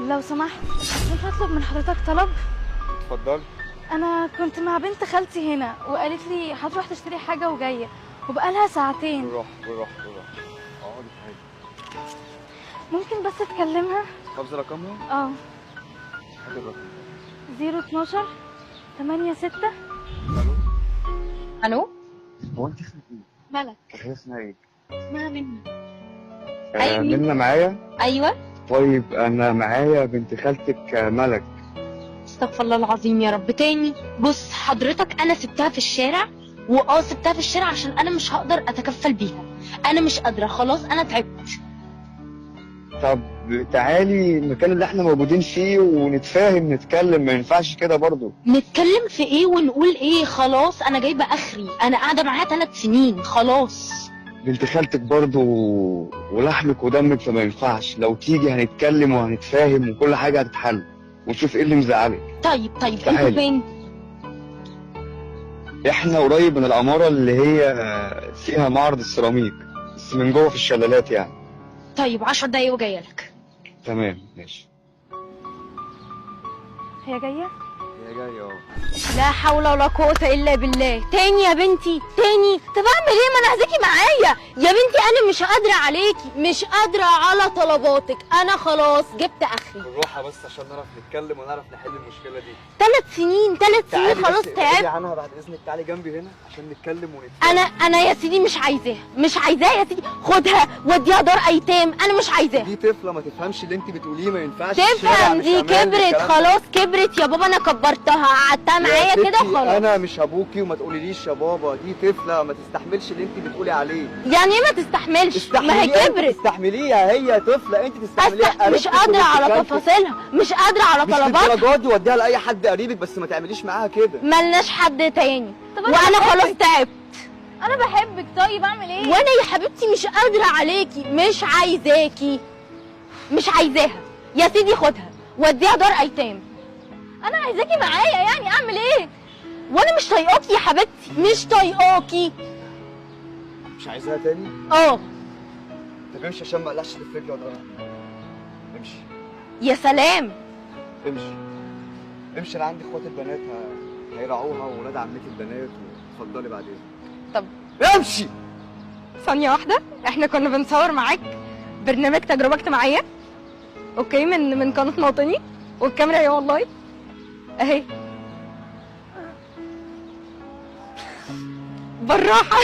لو سمحت ممكن اطلب من حضرتك طلب؟ اتفضلي. انا كنت مع بنت خالتي هنا وقالت لي هتروح تشتري حاجه وجايه وبقالها ساعتين. بالراحه اقعدي في حاجه. ممكن بس تكلمها؟ حافظه رقمها؟ اه. هات الرقم. 012 86. الو. الو. هو انت اسمك ايه؟ ملك. هي اسمها ايه؟ اسمها منى. أيوة. منى معايا؟ ايوه. طيب انا معايا بنت خالتك ملك. استغفر الله العظيم يا رب. تاني بص حضرتك، انا سبتها في الشارع، سبتها في الشارع عشان انا مش هقدر اتكفل بيها، انا مش قادره خلاص، انا تعبت. طب تعالي المكان اللي احنا موجودين فيه ونتفاهم نتكلم، ما ينفعش كده برضو. نتكلم في ايه ونقول ايه؟ خلاص انا جايبه اخري، انا قاعده معاها 3 سنين خلاص. بنت خالتك برضو ولحمك ودمك، فما ينفعش. لو تيجي هنتكلم وهنتفاهم وكل حاجه هتتحل ونشوف ايه اللي مزعلك. طيب انتوا تعالي. فين؟ احنا قريب من العماره اللي هي فيها معرض السيراميك، بس من جوه في الشلالات يعني. طيب 10 دقايق وجايه لك. تمام ماشي. هي جايه؟ هي جايه لا حول ولا قوة إلا بالله. تاني يا بنتي تاني؟ طب أعمل إيه؟ ما أنا عايزاكي معايا يا بنتي، أنا مش قادرة عليكي، مش قادرة على طلباتك، أنا خلاص جبت آخري. بالراحه بس عشان نعرف نتكلم ونعرف نحل المشكله دي. 3 سنين 3 سنين خلاص تعبت. عنها بعد اذنك، تعالي جنبي هنا عشان نتكلم ونتفاهم. أنا يا سيدي مش عايزاها يا سيدي، خدها وديها دار أيتام، أنا مش عايزاها. دي طفله ما تفهمش اللي انت بتقوليه، ما ينفعش. تفهم، دي كبرت خلاص، كبرت يا بابا، أنا كبرتها قعدتها معايا كده خلاص. انا مش ابوكي وما تقوليليش يا بابا، دي طفله ما تستحملش اللي انت بتقولي عليه. يعني إيه ما تستحملش؟ ما هي كبرت. تستحمليها، هي طفله انت تستحمليها. مش قادرة على تفاصيلها، مش قادرة على طلباتها. مش للدرجه دي، وديها لاي حد قريبك، بس ما تعمليش معاها كده. ملناش حد تاني طب أنا وانا خلاص بحبك. تعبت. انا بحبك، طيب اعمل ايه؟ وانا يا حبيبتي مش قادره عليكي، مش عايزاكي، مش عايزاها يا سيدي، خدها وديها دار ايتام. انا عايزاكي معايا، يعني اعمل ايه؟ وانا مش طايقاكي يا حبيبتي، مش طايقاكي. مش عايزاها تاني؟ طب امشي عشان ما اقلقش في رجلي ولا امشي. يا سلام. امشي انا عندي اخوات البنات هيرعوها وولاد عمتي البنات، واتفضلي بعدين. طب امشي. ثانيه واحده، احنا كنا بنصور معاك برنامج تجربه اجتماعيه، اوكي، من قناه موطني، والكاميرا اهي والله اهي. بالراحه.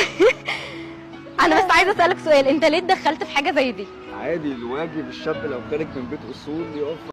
انا بس عايزه اسالك سؤال، انت ليه اتدخلت في حاجه زي دي؟ عادي، الواجب الشاب لو خارج من بيت اصول يقف